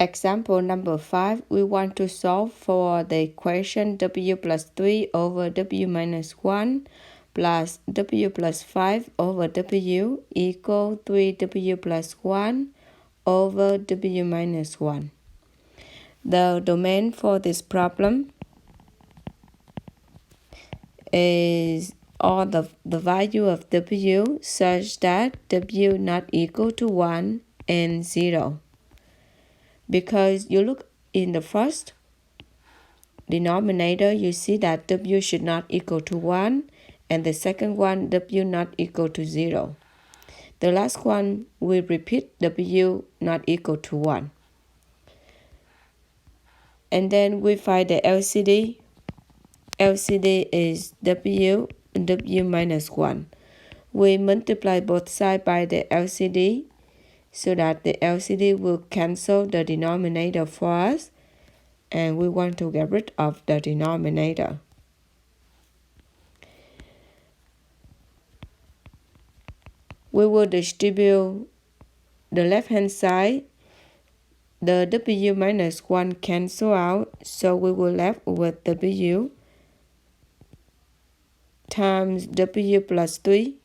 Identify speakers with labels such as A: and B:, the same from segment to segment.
A: Example number 5, we want to solve for the equation w plus 3 over w minus 1 plus w plus 5 over w equal 3w plus 1 over w minus 1. The domain for this problem is all the value of w such that w not equal to 1 and 0. Because you look in the first denominator, you see that w should not equal to 1, and the second one, w not equal to 0. The last one, we repeat w not equal to 1. And then we find the LCD. LCD is w minus 1. We multiply both sides by the LCD so that the LCD will cancel the denominator for us, and we want to get rid of the denominator. We will distribute the left-hand side. The w minus 1 cancel out, so we will left with w times w plus 3.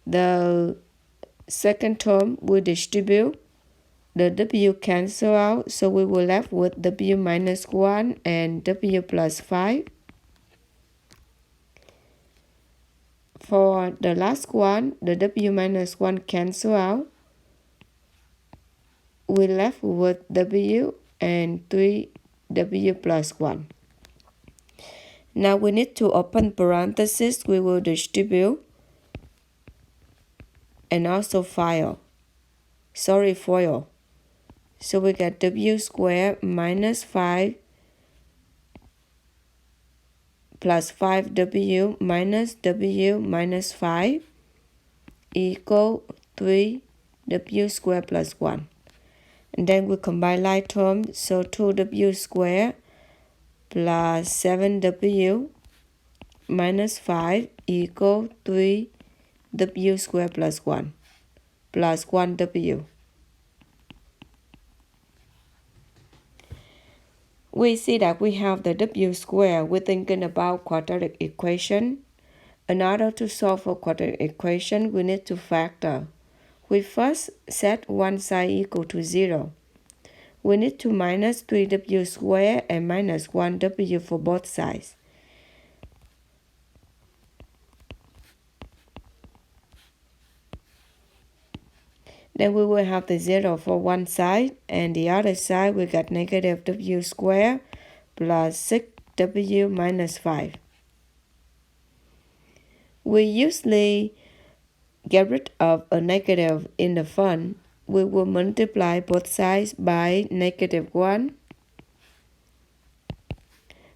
A: The second term we distribute. The w cancel out, so we will left with w minus 1 and w plus 5. For the last one, the w minus 1 cancel out. We left with w and 3w plus 1. Now we need to open parentheses. We will distribute and also FOIL. So we get w squared minus 5 plus 5w minus w minus 5 equal 3w squared plus 1. And then we combine like terms, so 2w squared plus 7w minus 5 equal 3w squared plus 1 plus 1w. We see that we have the w squared. We're thinking about quadratic equation. In order to solve for quadratic equation, we need to factor. We first set one side equal to 0. We need to minus 3w squared and minus 1w for both sides. Then we will have the 0 for one side, and the other side we got negative w squared plus 6w minus 5. We usually get rid of a negative in the front. We will multiply both sides by negative 1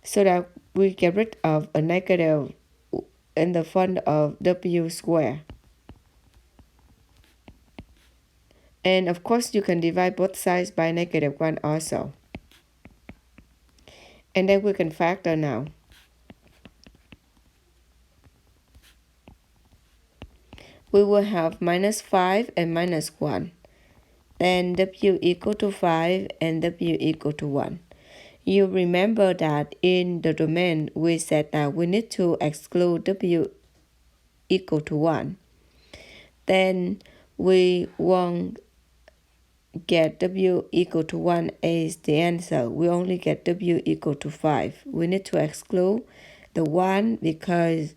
A: so that we get rid of a negative in the front of w squared. And of course, you can divide both sides by negative 1 also. And then we can factor now. We will have minus 5 and minus 1. Then w equal to 5 and w equal to 1. You remember that in the domain, we said that we need to exclude w equal to 1. Then we won't get w equal to 1 as the answer. We only get w equal to 5. We need to exclude the 1 because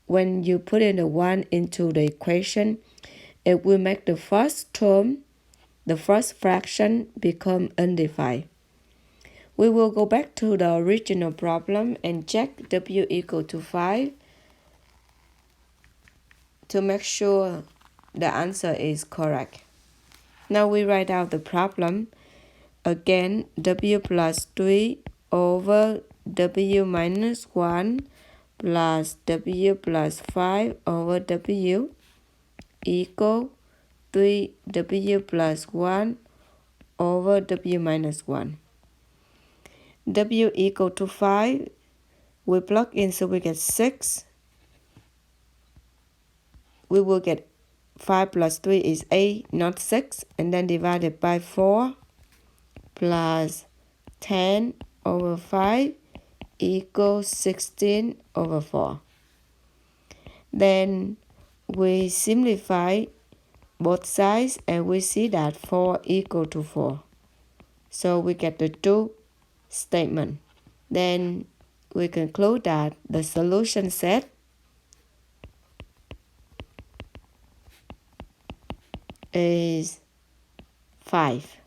A: when you put in the 1 into the equation, it will make the first term, the first fraction, become undefined. We will go back to the original problem and check w equal to 5 to make sure the answer is correct. Now we write out the problem. Again, w plus 3 over w minus 1 plus w plus 5 over w equal 3w plus 1 over w minus 1. W equal to 5. We plug in so we get 6. We will get 5 plus 3 is 8, not 6, and then divided by 4 plus 10 over 5 equals 16 over 4. Then we simplify both sides and we see that 4 equal to 4. So we get the two statement. Then we conclude that the solution set is 5.